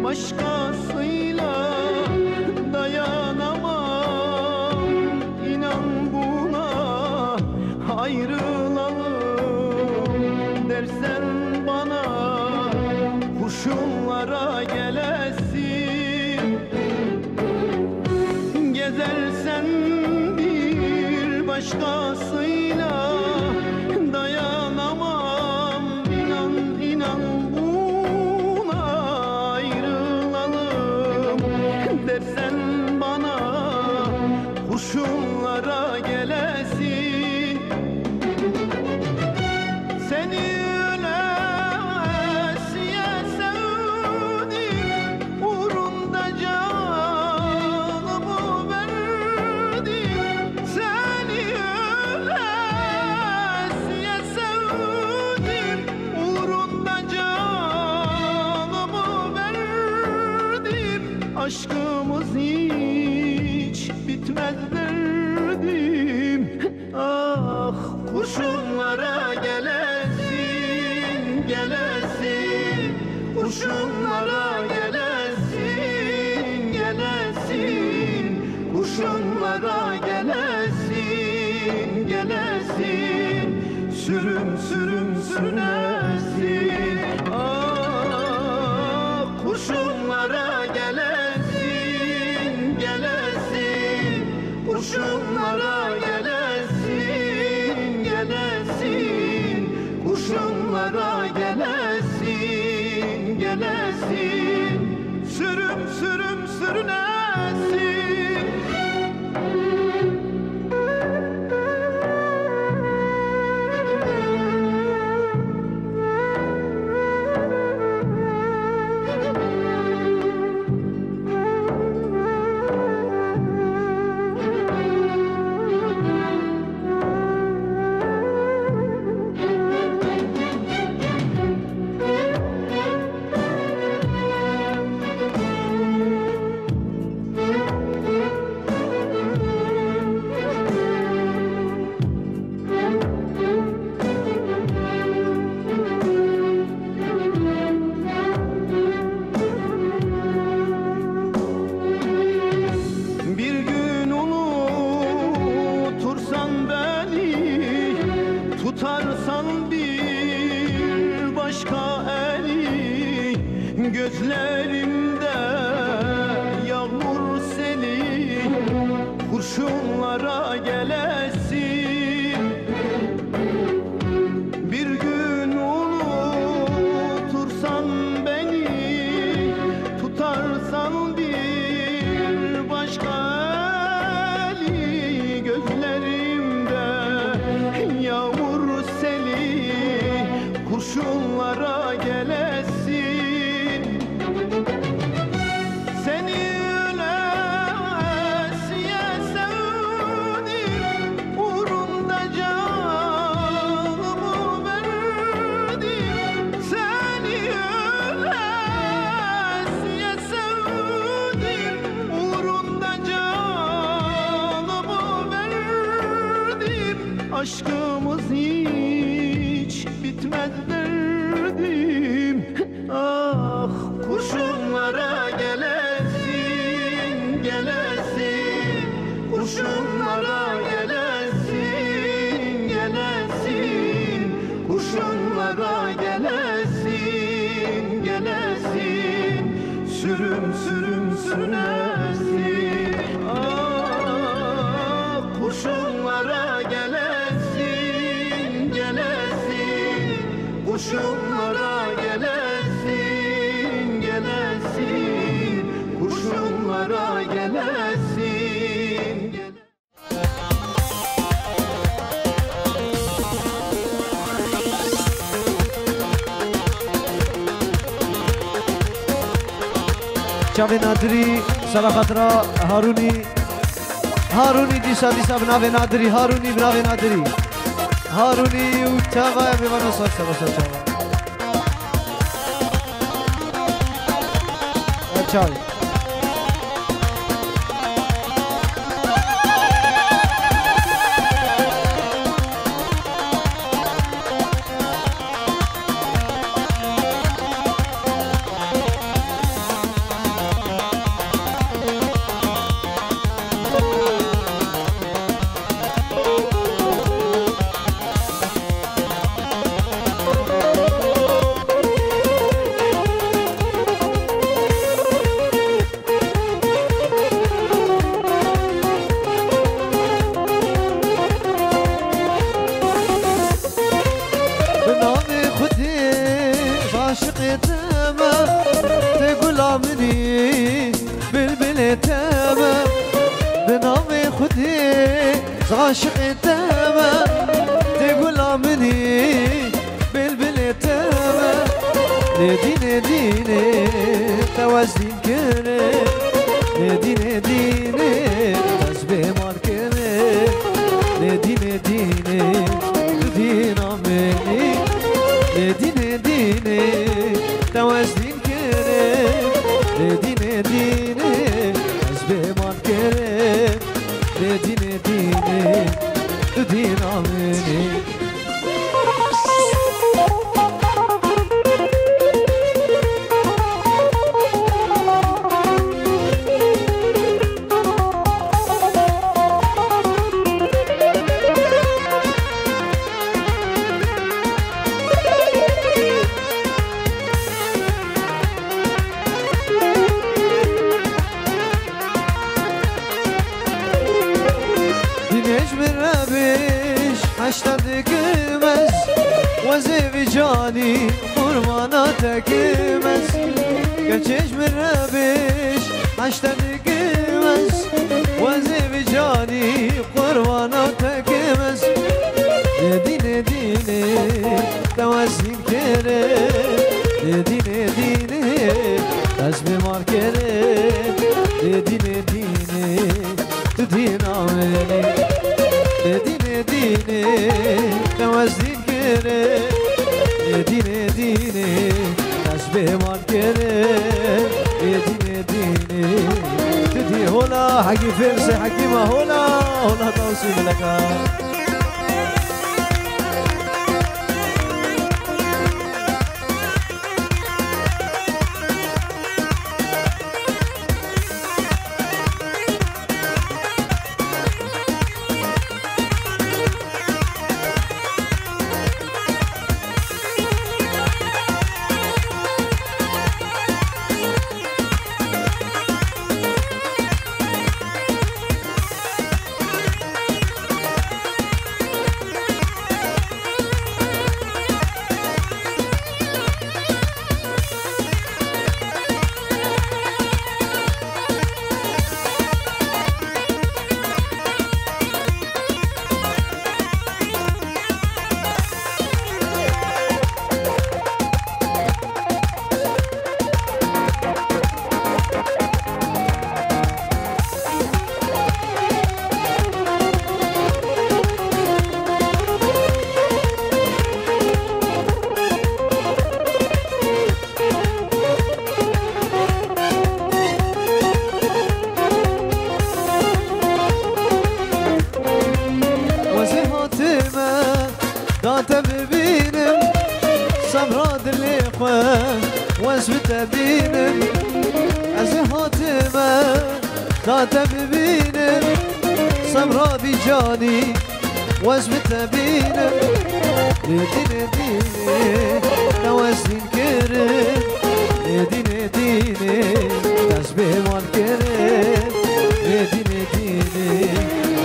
başkasıyla dayanamam. İnan buna, ayrılalım dersen bana, kurşunlara gelesin. Gezersen bir başkasıyla dayanamam. İnan buna, ayrılalım dersen bana, kurşunlara gelesin. Seni ölesiye sevdim, uğrunda canımı verdim. Seni ölesiye sevdim, uğrunda canımı verdim. Aşkımız hiç bitmez derdim. Ah, kurşunlara gelesin, gelesin. Kurşunlara gelesin, gelesin. Kurşunlara gelesin, gelesin. Sürüm sürüm sürünesin. Ah, kurşunlara gelesin, gelesin. Kurşunlara gelesin, gelesin. Kurşunlara gelesin, gelesin. Sürüm sürüm sürünesin. Tutarsan bir başka eli, gözlerimde yağmur seli, kurşunlara gelesin. Bir gün unutursan beni, tutarsan bir başka eli, gözlerimde yağmur seli, kurşunlara gelesin. Seni ölesiye sevdim, uğrunda canımı verdim. Seni ölesiye sevdim, uğrunda canımı verdim. Aşkımız hiç bitmez derdim. Ah, kurşunlara gelesin, gelesin. Kurşunlara gelesin, gelesin. Kurşunlara gelesin, gelesin. Sürüm sürüm sürünesin. Ah, kurşunlara gelesin, gelesin. Kurşunlara gelesin, gelesin. Kurşunlara gelesin. Çave Nadri, Sarafatra, Haruni disa bnave Nadri, Haruni brave Nadri. Haruni uçava ve bana sorsa çava. Çay. عاشق تمام تقول عمري بلبل تمام بنامي خدي عاشق تمام تقول عمري بلبل تمام نديني ديني توازن كره نديني ديني تسبي مار كره نديني ديني تدينا مني نديني ديني توازن كره نديني ديني تسبي مار كره نديني ديني تدينا مني اشتدقمز وزي جاني قربانا تكمز قچش من ربش اشتدقمز وزي جاني قربانا تكمز دين دين توازن كره دين دين تسبي مار كره دين دين تدين عملي دين دين توازن كره دين دين تسبيح مال كره دين دين تدي هنا حكي فرسي حكي ما هنا توصيل لك واسبت بينم أزهاتما كاتب بينم سمرا بجاني واسبت بينم دين دين توازن كرم دين دين تسبيح مال كرم دين دين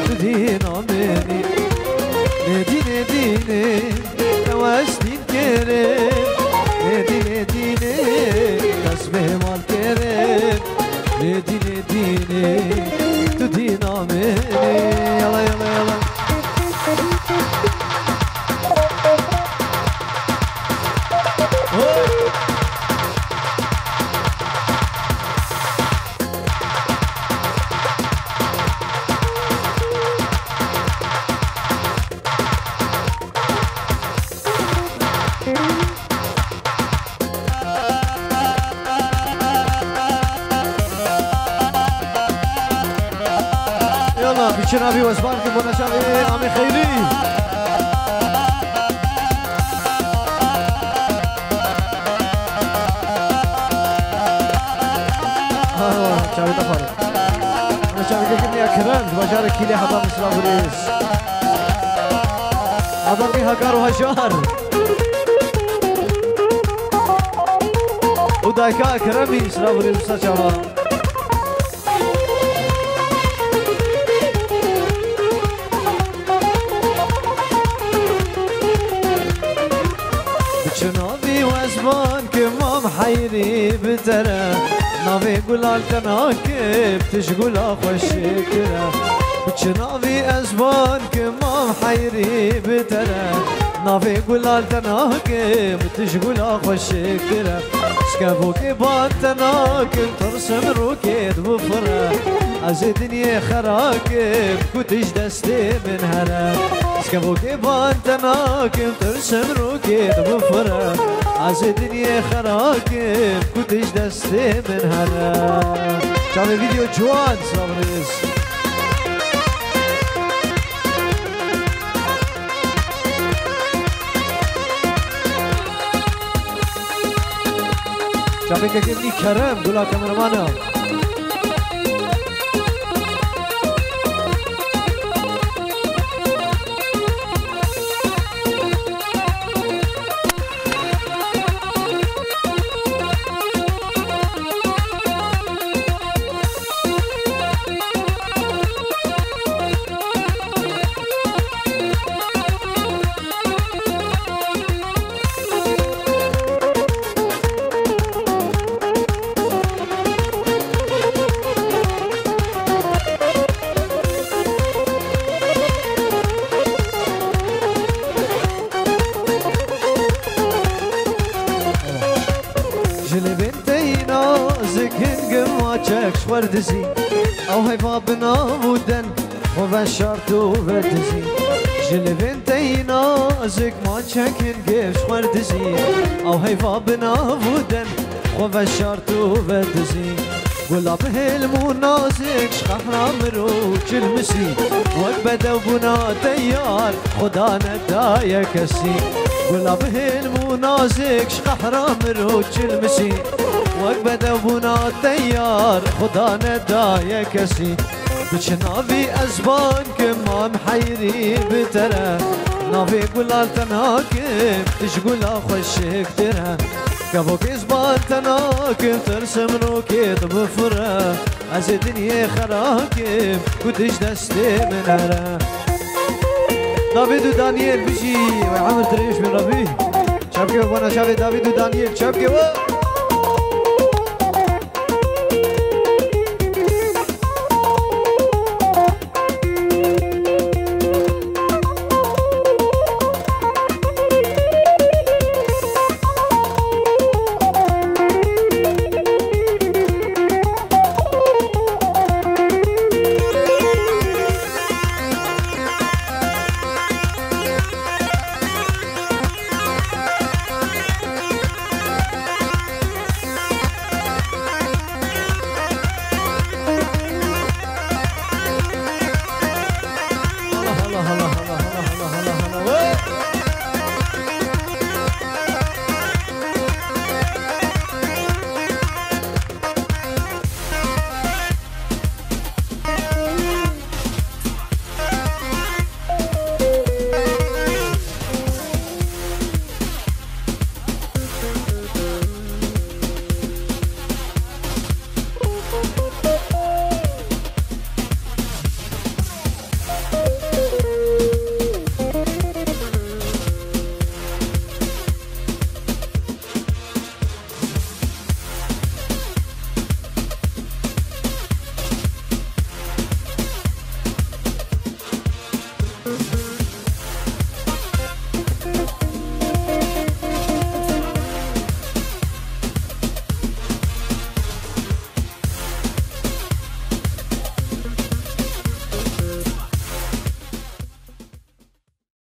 تدين عمني دين دين توازن كرم دين دين تسبيح مال كرم دين دين تدين عمني يلا يلا يلا شنابي واسبانكي بنا شابي عمي خيري شابي تفاري انا شابي كني اكرم بشار كيلي حضام اسلام بريس حضام بي هكار وهشار ودايكا اكرمي اسلام بريس شابا شنابي واسبان كم محيري بترى نافي قلال تناكب تشقل خوشكرة بچنافي أزبان كما محيري بترى نافي قلال تناكب تشقل خوشكرة سكابو كبان تناكب ترسم روكيد بفرة از دنيا خراكب كتش دستي من هلا سكابو كبان تناكب ترسم روكيد بفرة از دنيا خراكب كتش دستي من هلا شاف فيديو جوان صابريز شافك كيفني كرم دولا كاميرمانا وردزي او هيفا بنابودن وبشرت وبردزي جلبنتي نازك ما تشكن قفش وردزي او هيفا بنابودن وبشرت وبردزي قولا بهلمو نازك شخحنا مروج المسي وقبدا وبنا تيار خدا ندايا كسي قولا بهلمو نازك شخحنا مروج المسي وقبدا وبنا تيار خدا ندايا كسي بچنافي أزبان كما محيري بترى نافي قلال تناكب تشقل خوشك ترى كفوك إزبان تناكب ترسم روكيت بفرة از دنيا خراكب كدش دستي من هرا دافيد ودانيال بيجي وعمر تريش من ربي شابكي وانا شافي دافيد ودانيال شابكي